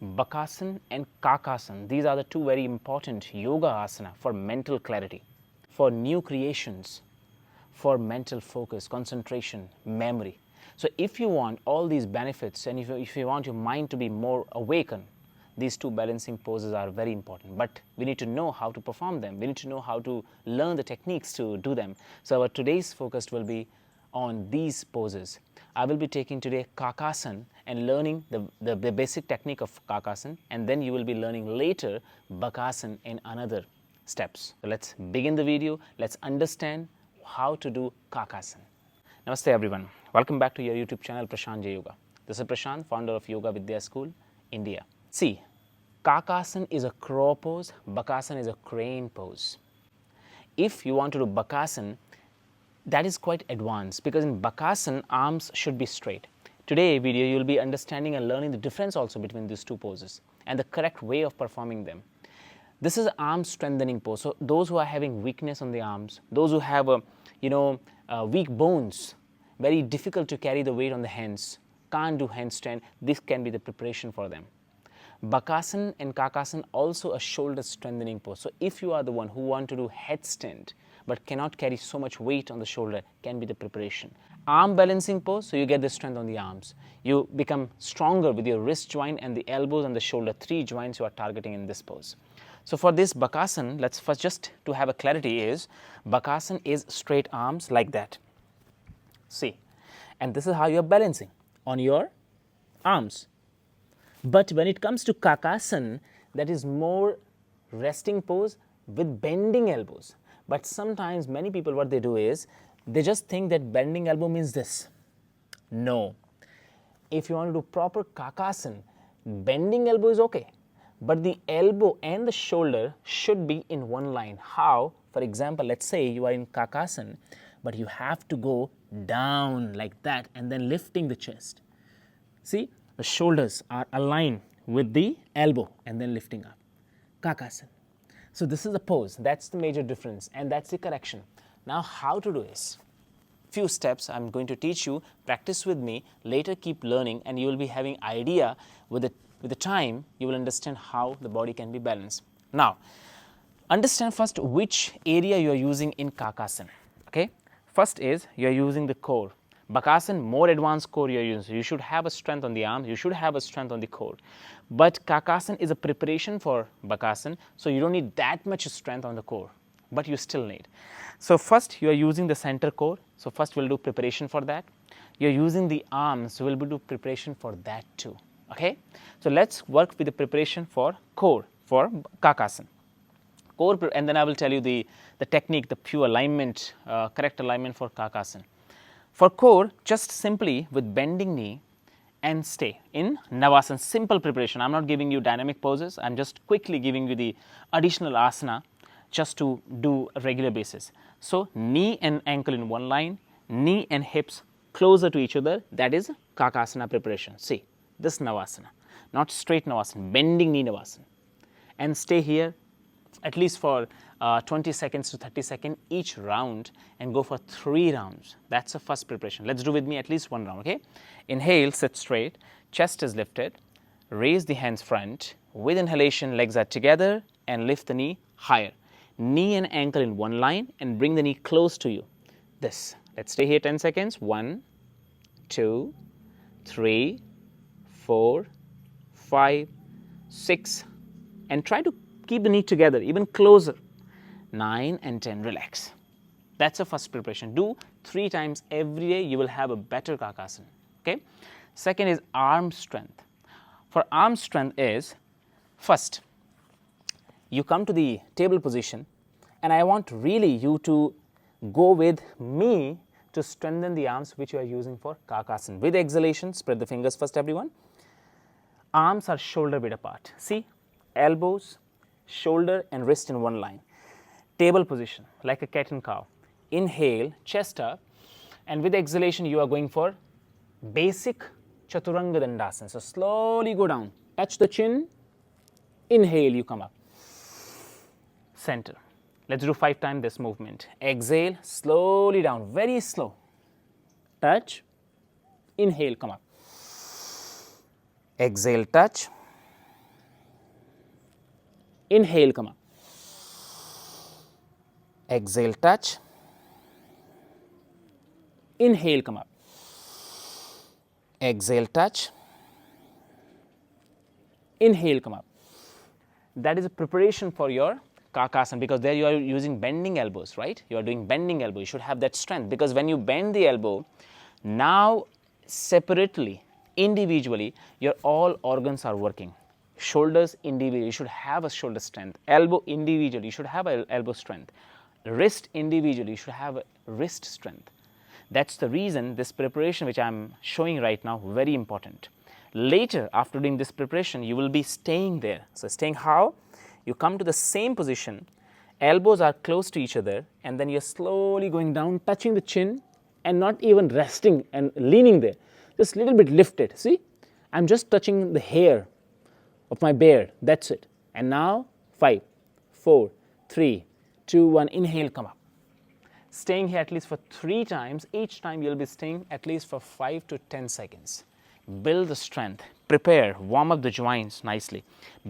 Bakasana and Kakasana. These are the two very important yoga asana for mental clarity, for new creations, for mental focus, concentration, memory. So if you want all these benefits and if you want your mind to be more awakened, these two balancing poses are very important. But we need to know how to perform them. We need to know how to learn the techniques to do them. So our today's focus will be on these poses. I will be taking today Kakasana and learning the basic technique of Kakasana, and then you will be learning later Bakasana in another steps. So let's begin the video. Let's understand how to do Kakasana. Namaste everyone. Welcome back to your YouTube channel Prashant J Yoga. This is Prashant, founder of Yoga Vidya School, India. See, Kakasana is a crow pose, Bakasana is a crane pose. If you want to do Bakasana, that is quite advanced because in Bakasana, arms should be straight. Today video, you will be understanding and learning the difference also between these two poses and the correct way of performing them. This is arm strengthening pose. So those who are having weakness on the arms, those who have weak bones, very difficult to carry the weight on the hands, can't do handstand, this can be the preparation for them. Bakasana and Kakasana also a shoulder strengthening pose. So if you are the one who want to do headstand but cannot carry so much weight on the shoulder, can be the preparation. Arm balancing pose, so you get the strength on the arms. You become stronger with your wrist joint and the elbows and the shoulder, 3 joints you are targeting in this pose. So for this Bakasana, let's first just to have a clarity is, Bakasana is straight arms like that. See, and this is how you are balancing on your arms. But when it comes to Kakasana, that is more resting pose with bending elbows. But sometimes many people what they do is, they just think that bending elbow means this. No. If you want to do proper Kakasana, bending elbow is okay. But the elbow and the shoulder should be in one line. How? For example, let's say you are in Kakasana, but you have to go down like that and then lifting the chest. See, the shoulders are aligned with the elbow and then lifting up. Kakasana. So this is the pose. That's the major difference and that's the correction. Now how to do this? Few steps I'm going to teach you. Practice with me. Later keep learning and you will be having idea with the time you will understand how the body can be balanced. Now, understand first which area you are using in Kakasana. Okay? First is you are using the core. Bakasana, more advanced core you are using. You should have a strength on the arms. You should have a strength on the core. But Kakasana is a preparation for Bakasana, so you don't need that much strength on the core, but you still need. So first you are using the center core. So first we'll do preparation for that. You are using the arms, so we'll do preparation for that too. Okay? So let's work with the preparation for core, for Kakasana. Core, and then I will tell you the technique, the pure alignment, correct alignment for Kakasana. For core, just simply with bending knee and stay in Navasana, simple preparation. I'm not giving you dynamic poses. I'm just quickly giving you the additional asana just to do a regular basis. So knee and ankle in one line, knee and hips closer to each other. That is Kakasana preparation. See, this Navasana, not straight Navasana, bending knee Navasana. And stay here at least for 20 seconds to 30 seconds each round and go for 3 rounds. That's the first preparation. Let's do with me at least 1 round, okay? Inhale, sit straight, chest is lifted, raise the hands front. With inhalation, legs are together and lift the knee higher. Knee and ankle in one line and bring the knee close to you. This. Let's stay here 10 seconds. 1, 2, 3, 4, 5, 6, and try to keep the knee together, even closer. 9 and 10, relax. That's the first preparation. Do 3 times every day, you will have a better Kakasana. Okay? Second is arm strength. For arm strength is, first, you come to the table position and I want really you to go with me to strengthen the arms which you are using for Kakasana. With exhalation, spread the fingers first everyone. Arms are shoulder width apart. See, elbows, shoulder and wrist in one line. Table position, like a cat and cow. Inhale, chest up, and with exhalation, you are going for basic Chaturanga Dandasana. So slowly go down, touch the chin, inhale, you come up. Center. Let's do 5 times this movement. Exhale, slowly down, very slow. Touch, inhale, come up. Exhale, touch, Inhale, come up. Exhale, touch. Inhale, come up. Exhale, touch. Inhale, come up. That is a preparation for your Bakasana, because there you are using bending elbows, right? You are doing bending elbow. You should have that strength, because when you bend the elbow, now separately, individually, your all organs are working. Shoulders individually, you should have a shoulder strength. Elbow individually, you should have a elbow strength. Wrist individually, you should have a wrist strength. That's the reason this preparation which I'm showing right now, very important. Later, after doing this preparation, you will be staying there. So staying how? You come to the same position, elbows are close to each other, and then you're slowly going down, touching the chin, and not even resting and leaning there. Just a little bit lifted. See? I'm just touching the hair of my beard. That's it. And now, 5, 4, 3, 2, 1. Inhale, come up. Staying here at least for 3 times. Each time you'll be staying at least for 5 to 10 seconds. Build the strength, prepare, warm up the joints nicely.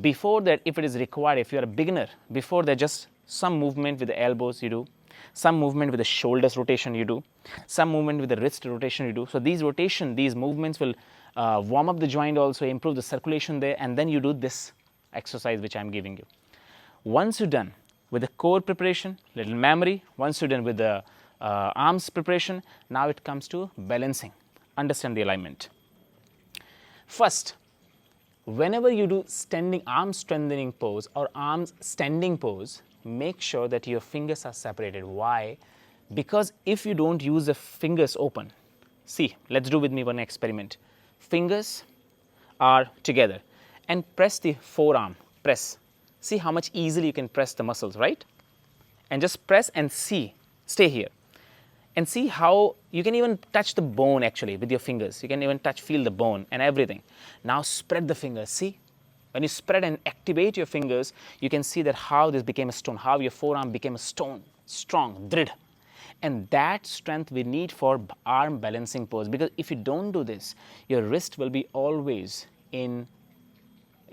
Before that, if it is required, if you're a beginner, before that, just some movement with the elbows you do, some movement with the shoulders rotation you do, some movement with the wrist rotation you do. So these movements will warm up the joint also, improve the circulation there, and then you do this exercise which I'm giving you. Once you're done with the core preparation, little memory, once you're done with the arms preparation, now it comes to balancing. Understand the alignment. First, whenever you do standing arm strengthening pose or arms standing pose, make sure that your fingers are separated. Why? Because if you don't use the fingers open, see, let's do with me one experiment. Fingers are together and press the forearm, press. See how much easily you can press the muscles, right? And just press and see, stay here. And see how you can even touch the bone actually with your fingers. You can even feel the bone and everything. Now spread the fingers, see? When you spread and activate your fingers, you can see that how this became a stone, how your forearm became a stone, strong, drid. And that strength we need for arm balancing pose, because if you don't do this, your wrist will be always in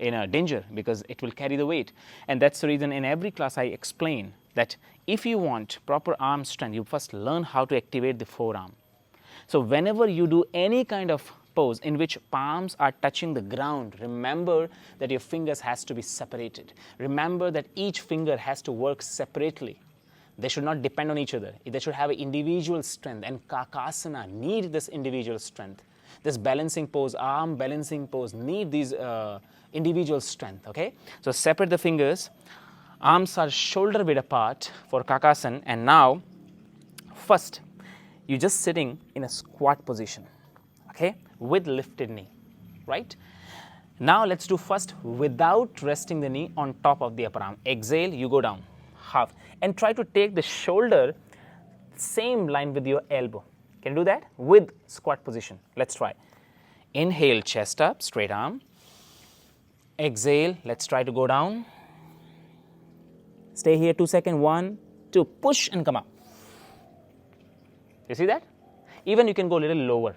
a danger, because it will carry the weight. And that's the reason in every class I explain that if you want proper arm strength, you first learn how to activate the forearm. So whenever you do any kind of pose in which palms are touching the ground, remember that your fingers has to be separated. Remember that each finger has to work separately. They should not depend on each other. They should have an individual strength, and Bakasana need this individual strength. This balancing pose, arm balancing pose, need these individual strength, okay? So separate the fingers. Arms are shoulder width apart for Bakasana, and now first you're just sitting in a squat position, okay, with lifted knee, right? Now let's do first without resting the knee on top of the upper arm. Exhale, you go down half and try to take the shoulder same line with your elbow. Can you do that with squat position? Let's try. Inhale, chest up, straight arm. Exhale, let's try to go down. Stay here 2 seconds. 1, 2, push and come up. You see that? Even you can go a little lower.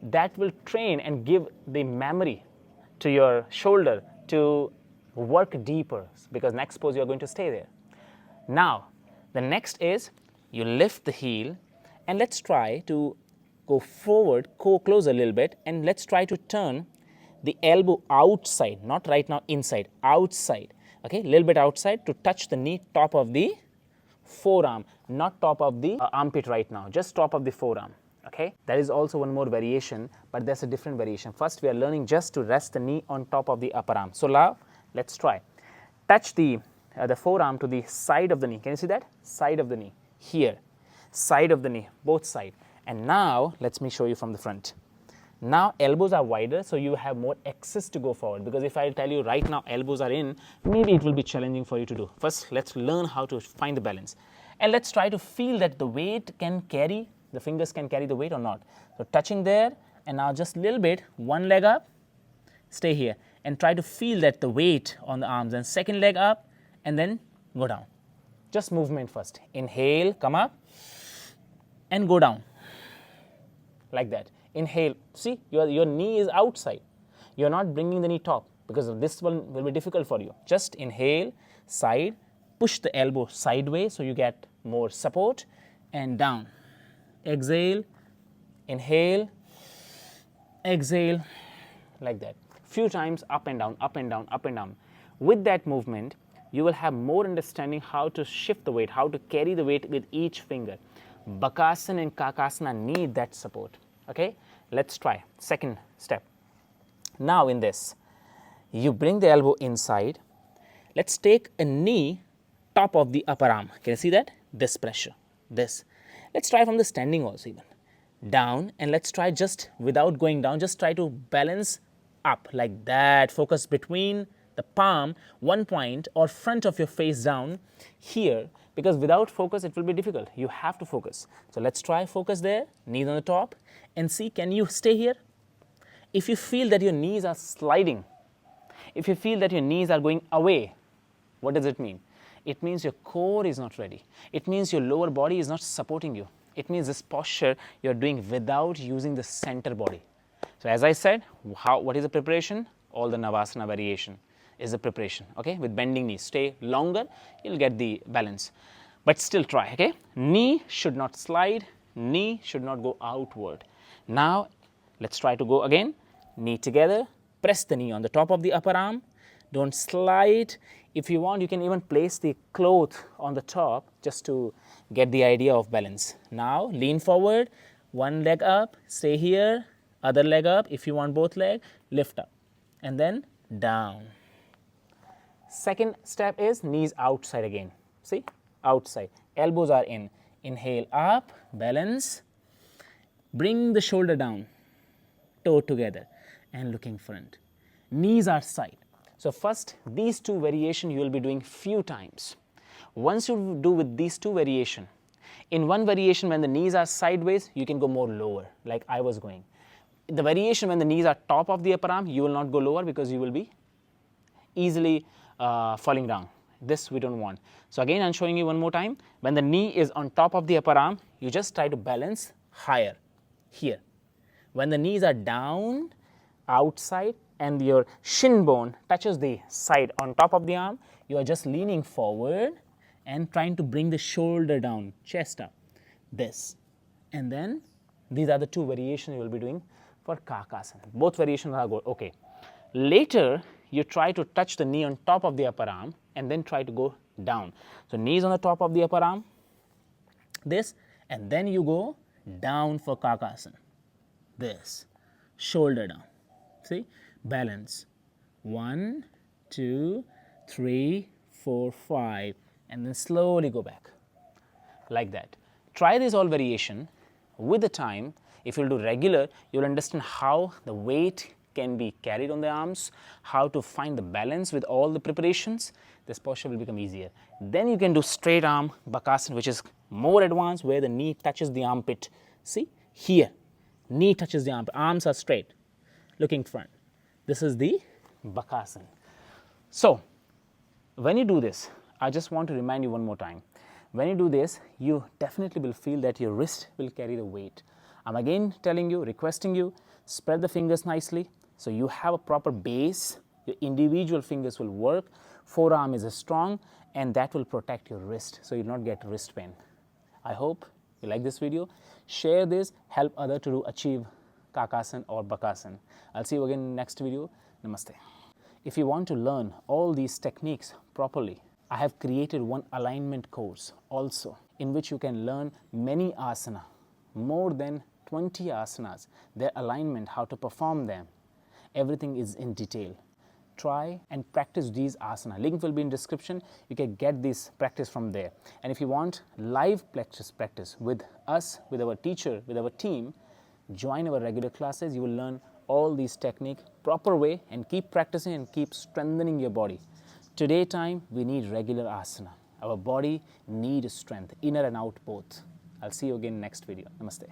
That will train and give the memory to your shoulder to work deeper, because next pose you are going to stay there. Now, the next is you lift the heel, and let's try to go forward, go close a little bit, and let's try to turn the elbow outside, not right now inside, outside. Okay, a little bit outside to touch the knee, top of the forearm, not top of the armpit right now, just top of the forearm. Okay, there is also one more variation, but there's a different variation. First, we are learning just to rest the knee on top of the upper arm. So now, let's try. Touch the forearm to the side of the knee. Can you see that? Side of the knee. Here, side of the knee, both sides. And now, let me show you from the front. Now elbows are wider, so you have more access to go forward, because if I tell you right now elbows are in, maybe it will be challenging for you to do. First, let's learn how to find the balance. And let's try to feel that the weight can carry, the fingers can carry the weight or not. So touching there, and now just a little bit, one leg up, stay here, and try to feel that the weight on the arms, and second leg up, and then go down. Just movement first. Inhale, come up, and go down, like that. Inhale, see, your knee is outside. You're not bringing the knee top. because this one will be difficult for you. Just inhale, side, push the elbow sideways so you get more support, and down. Exhale, inhale, exhale, like that. Few times up and down, up and down, up and down. With that movement, you will have more understanding how to shift the weight, how to carry the weight with each finger. Bakasana and Kakasana need that support. Okay, let's try. Second step. Now in this, you bring the elbow inside. Let's take a knee top of the upper arm. Can you see that? This pressure, this. Let's try from the standing also even. Down, and let's try just without going down, just try to balance up like that. Focus between the palm, one point or front of your face down here, because without focus it will be difficult. You have to focus. So let's try focus there, knees on the top, and see, can you stay here? If you feel that your knees are sliding, if you feel that your knees are going away, what does it mean? It means your core is not ready. It means your lower body is not supporting you. It means this posture you're doing without using the center body. So as I said, what is the preparation? All the Navasana variation is the preparation, okay? With bending knees, stay longer, you'll get the balance. But still try, okay? Knee should not slide, knee should not go outward. Now, let's try to go again. Knee together, press the knee on the top of the upper arm. Don't slide. If you want, you can even place the cloth on the top just to get the idea of balance. Now, lean forward, one leg up, stay here, other leg up. If you want both legs, lift up, and then down. Second step is knees outside again. See, outside. Elbows are in. Inhale up, balance. Bring the shoulder down, toe together, and looking front. Knees are side. So first, these two variations you will be doing few times. Once you do with these two variations, in one variation when the knees are sideways, you can go more lower, like I was going. The variation when the knees are top of the upper arm, you will not go lower because you will be easily falling down. This we don't want. So again, I'm showing you one more time. When the knee is on top of the upper arm, you just try to balance higher here. When the knees are down, outside, and your shin bone touches the side on top of the arm, you are just leaning forward and trying to bring the shoulder down, chest up, this. And then these are the two variations you will be doing for Kakasana. Both variations are good, okay. Later, you try to touch the knee on top of the upper arm and then try to go down. So knees on the top of the upper arm, this, and then you go down for Kakasana, this, shoulder down, see, balance, 1, 2, 3, 4, 5, and then slowly go back, like that. Try this all variation. With the time, if you'll do regular, you'll understand how the weight can be carried on the arms, how to find the balance with all the preparations. This posture will become easier. Then you can do straight arm Bakasana, which is more advanced, where the knee touches the armpit. See, here, knee touches the armpit, arms are straight, looking front. This is the Bakasana. So, when you do this, I just want to remind you one more time. When you do this, you definitely will feel that your wrist will carry the weight. I'm again telling you, requesting you, spread the fingers nicely so you have a proper base. Your individual fingers will work. Forearm is strong, and that will protect your wrist so you'll not get wrist pain. I hope you like this video. Share this, help others to achieve Kakasana or Bakasana. I'll see you again in the next video. Namaste. If you want to learn all these techniques properly, I have created one alignment course also, in which you can learn many asana, more than 20 asanas, their alignment, how to perform them. Everything is in detail. Try and practice these asana. Link will be in description. You can get this practice from there. And if you want live practice with us, with our teacher, with our team, join our regular classes. You will learn all these techniques proper way and keep practicing and keep strengthening your body. Today time, we need regular asana. Our body needs strength, inner and out both. I'll see you again next video. Namaste.